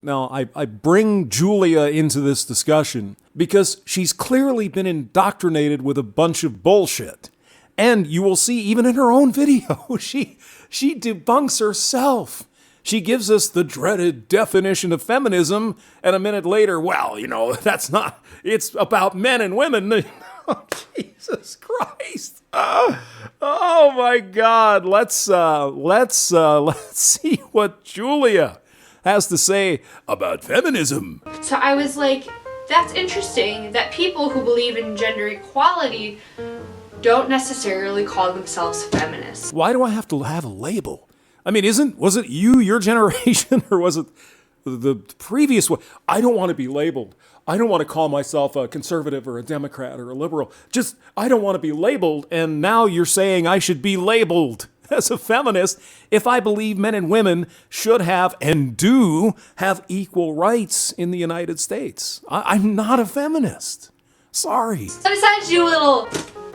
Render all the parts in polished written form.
Now, I bring Julia into this discussion because she's clearly been indoctrinated with a bunch of bullshit. And you will see, even in her own video, she debunks herself. She gives us the dreaded definition of feminism, and a minute later, well, that's not, it's about men and women. Oh, Jesus Christ. Oh my God. Let's see what Julia has to say about feminism. So I was like, that's interesting that people who believe in gender equality don't necessarily call themselves feminists. Why do I have to have a label? I mean, was it your generation, or was it the previous one? I don't want to be labeled. I don't want to call myself a conservative or a Democrat or a liberal. I don't want to be labeled, and now you're saying I should be labeled as a feminist if I believe men and women should have and do have equal rights in the United States. I'm not a feminist. Sorry. So I decided to do a little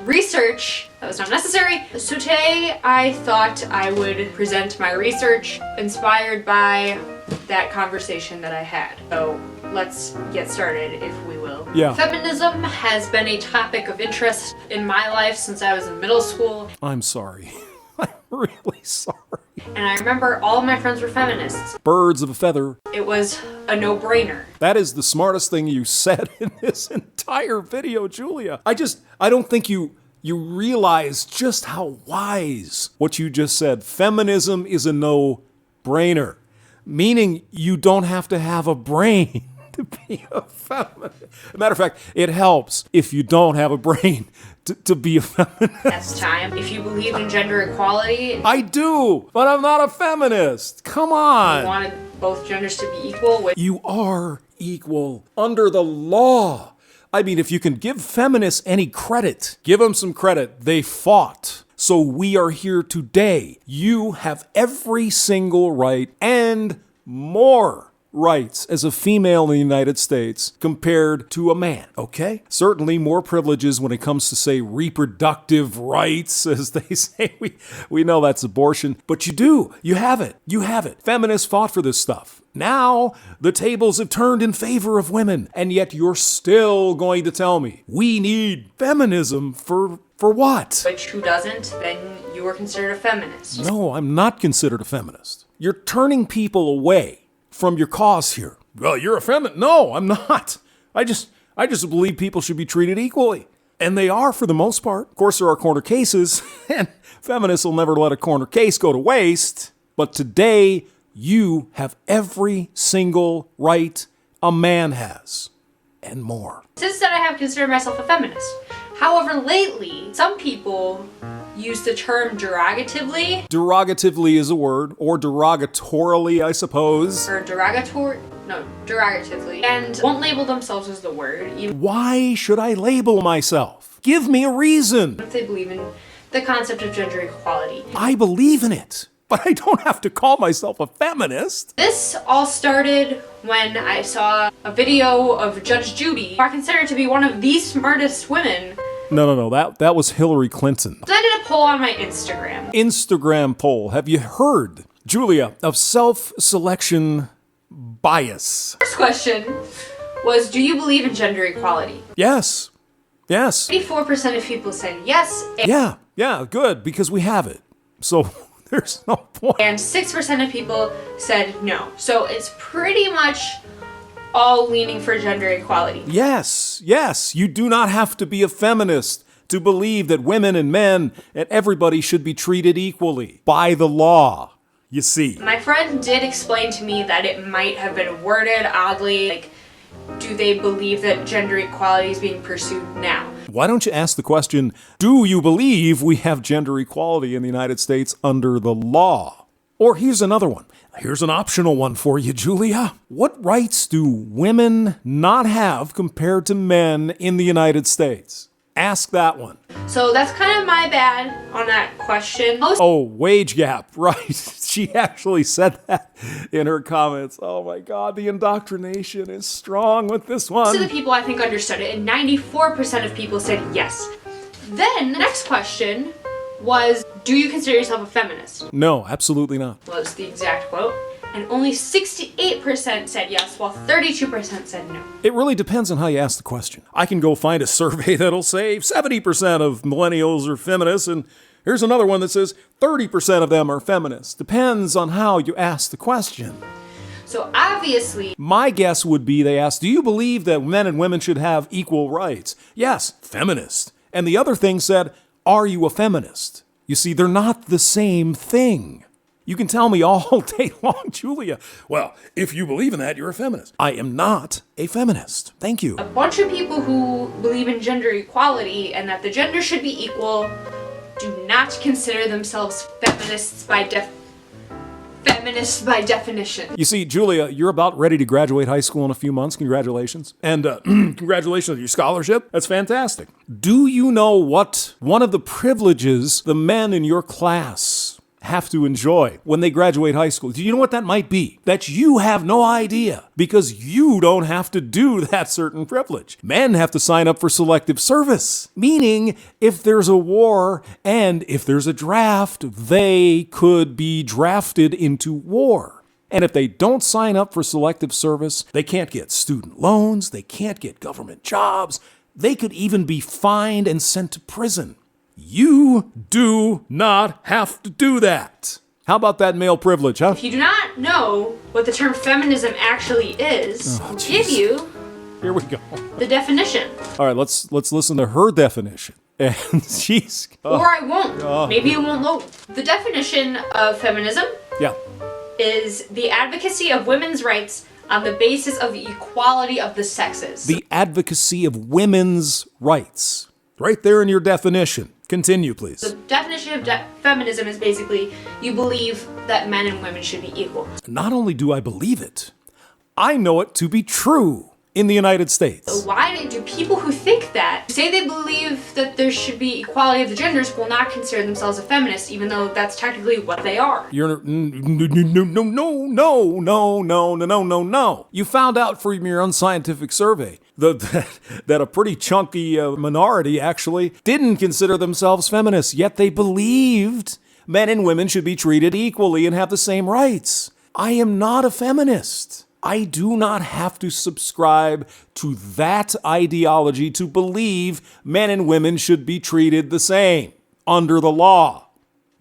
research that was not necessary. So today I thought I would present my research inspired by that conversation that I had. So let's get started, if we will. Yeah. Feminism has been a topic of interest in my life since I was in middle school. I'm sorry. I'm really sorry. And I remember all of my friends were feminists. Birds of a feather. It was a no-brainer. That is the smartest thing you said in this entire video, Julia. I don't think you realize just how wise what you just said. Feminism is a no-brainer, meaning you don't have to have a brain to be a feminist. As a matter of fact, it helps if you don't have a brain to be a feminist. That's time. If you believe in gender equality, I do, but I'm not a feminist. Come on. you wanted both genders to be equal. You are equal under the law. I mean, if you can give feminists any credit, give them some credit. They fought. So we are here today. You have every single right and more rights as a female in the United States compared to a man, okay? Certainly more privileges when it comes to, say, reproductive rights, as they say. We know that's abortion, but you do. You have it. You have it. Feminists fought for this stuff. Now, the tables have turned in favor of women, and yet you're still going to tell me we need feminism for what? Which who doesn't, then you are considered a feminist. No, I'm not considered a feminist. You're turning people away from your cause here. Well, you're a feminist. No, I'm not. I just believe people should be treated equally. And they are for the most part. Of course, there are corner cases, and feminists will never let a corner case go to waste. But today, you have every single right a man has, and more. Since then, I have considered myself a feminist. However, lately, some people use the term derogatively. Derogatively is a word, or derogatorily, I suppose. Or derogatively. And won't label themselves as the word. Even Why should I label myself? Give me a reason. if they believe in the concept of gender equality. I believe in it, but I don't have to call myself a feminist. This all started when I saw a video of Judge Judy, who I consider to be one of the smartest women. No, that was Hillary Clinton. So I did a poll on my Instagram. Instagram poll. Have you heard, Julia, of self-selection bias? First question was, do you believe in gender equality? Yes. 84% of people said yes. Yeah, good, because we have it. So there's no point. And 6% of people said no. So it's pretty much all leaning for gender equality. Yes, you do not have to be a feminist to believe that women and men and everybody should be treated equally by the law, you see. My friend did explain to me that it might have been worded oddly, like, do they believe that gender equality is being pursued now? Why don't you ask the question, do you believe we have gender equality in the United States under the law? Or here's another one. Here's an optional one for you, Julia. What rights do women not have compared to men in the United States? Ask that one. So that's kind of my bad on that question. Oh, wage gap, right. She actually said that in her comments. Oh my God, the indoctrination is strong with this one. Most of the people I think understood it, and 94% of people said yes. Then the next question was, do you consider yourself a feminist? No, absolutely not. Was the exact quote. and only 68% said yes, while 32% said no. It really depends on how you ask the question. I can go find a survey that'll say 70% of millennials are feminists, and here's another one that says 30% of them are feminists. Depends on how you ask the question. So obviously, my guess would be they asked, do you believe that men and women should have equal rights? Yes, feminist. And the other thing said, are you a feminist? You see, they're not the same thing. You can tell me all day long, Julia, well, if you believe in that, you're a feminist. I am not a feminist. Thank you. a bunch of people who believe in gender equality and that the gender should be equal do not consider themselves feminists by definition. You see, Julia, you're about ready to graduate high school in a few months. Congratulations. And congratulations on your scholarship. That's fantastic. Do you know what one of the privileges the men in your class have to enjoy when they graduate high school? Do you know what that might be? That you have no idea, because you don't have to do that certain privilege. Men have to sign up for selective service, meaning if there's a war and if there's a draft, they could be drafted into war. And if they don't sign up for selective service, they can't get student loans, they can't get government jobs, they could even be fined and sent to prison. You do not have to do that. How about that male privilege, huh? If you do not know what the term feminism actually is, I'll give you Here we go. the definition. All right, let's listen to her definition. And she's... Or I won't. Maybe it won't load. The definition of feminism Yeah. is the advocacy of women's rights on the basis of the equality of the sexes. The advocacy of women's rights. Right there in your definition. Continue, please. The definition of feminism is basically you believe that men and women should be equal. Not only do I believe it, I know it to be true in the United States. So why do people who think that, say they believe that there should be equality of the genders, will not consider themselves a feminist, even though that's technically what they are? You're no. You found out from your unscientific survey that a pretty chunky minority actually didn't consider themselves feminists, yet they believed men and women should be treated equally and have the same rights. I am not a feminist. I do not have to subscribe to that ideology to believe men and women should be treated the same under the law.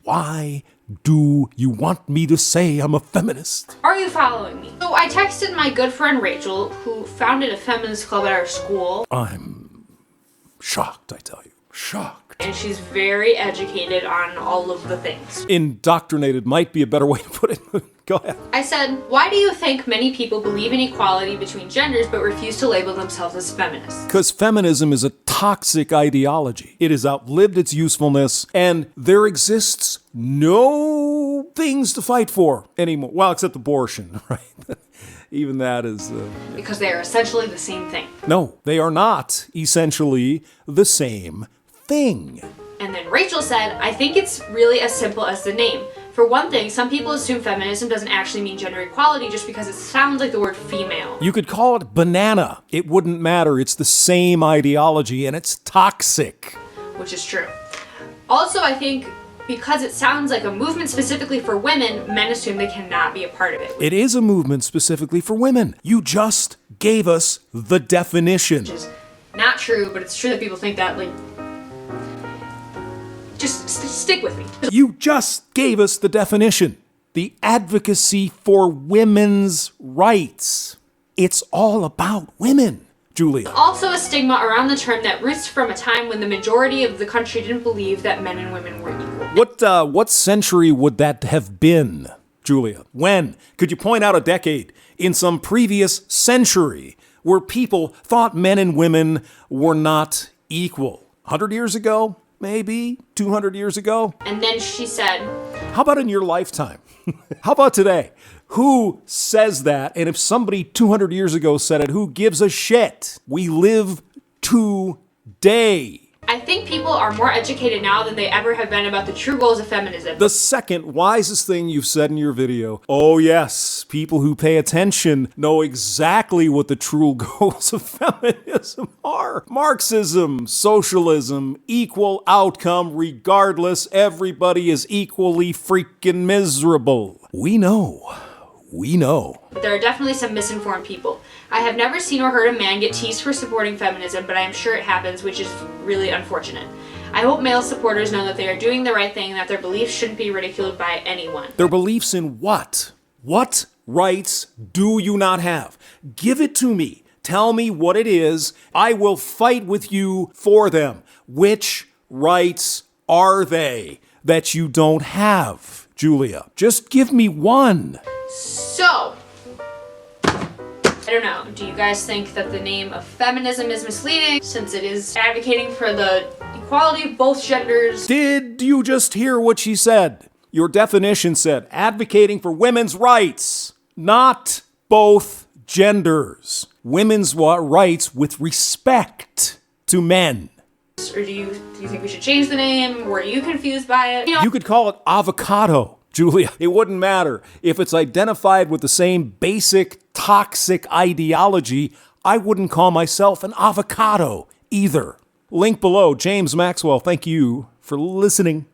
Why do you want me to say I'm a feminist? Are you following me? So I texted my good friend Rachel, who founded a feminist club at our school. I'm shocked, I tell you. Shocked. And she's very educated on all of the things. Indoctrinated might be a better way to put it. Go ahead. I said, why do you think many people believe in equality between genders but refuse to label themselves as feminists? Because feminism is a toxic ideology. It has outlived its usefulness, and there exists no things to fight for anymore. Well, except abortion, right? Even that is... Because they are essentially the same thing. No, they are not essentially the same thing. And then Rachel said, I think it's really as simple as the name. For one thing, some people assume feminism doesn't actually mean gender equality just because it sounds like the word female. You could call it banana. It wouldn't matter. It's the same ideology, and it's toxic. Which is true. Also, I think because it sounds like a movement specifically for women, men assume they cannot be a part of it. It is a movement specifically for women. You just gave us the definition. Which is not true, but it's true that people think that, like... Just stick with me. You just gave us the definition. The advocacy for women's rights. It's all about women, Julia. Also a stigma around the term that roots from a time when the majority of the country didn't believe that men and women were equal. What century would that have been, Julia? When? Could you point out a decade in some previous century where people thought men and women were not equal? 100 years ago? Maybe 200 years ago? And then she said, how about in your lifetime? How about today? Who says that? And if somebody 200 years ago said it, who gives a shit? We live today. I think people are more educated now than they ever have been about the true goals of feminism. The second wisest thing you've said in your video. Oh yes, people who pay attention know exactly what the true goals of feminism are. Marxism, socialism, equal outcome regardless. Everybody is equally freaking miserable. We know We know. There are definitely some misinformed people. I have never seen or heard a man get teased for supporting feminism, but I am sure it happens, which is really unfortunate. I hope male supporters know that they are doing the right thing and that their beliefs shouldn't be ridiculed by anyone. Their beliefs in what? What rights do you not have? Give it to me. Tell me what it is. I will fight with you for them. Which rights are they that you don't have, Julia? Just give me one. So, I don't know. Do you guys think that the name of feminism is misleading since it is advocating for the equality of both genders? Did you just hear what she said? Your definition said advocating for women's rights, not both genders. Women's rights with respect to men. Or do you think we should change the name? Were you confused by it? You could call it avocado, Julia. It wouldn't matter. If it's identified with the same basic toxic ideology, I wouldn't call myself an avocado either. Link below. James Maxwell, thank you for listening.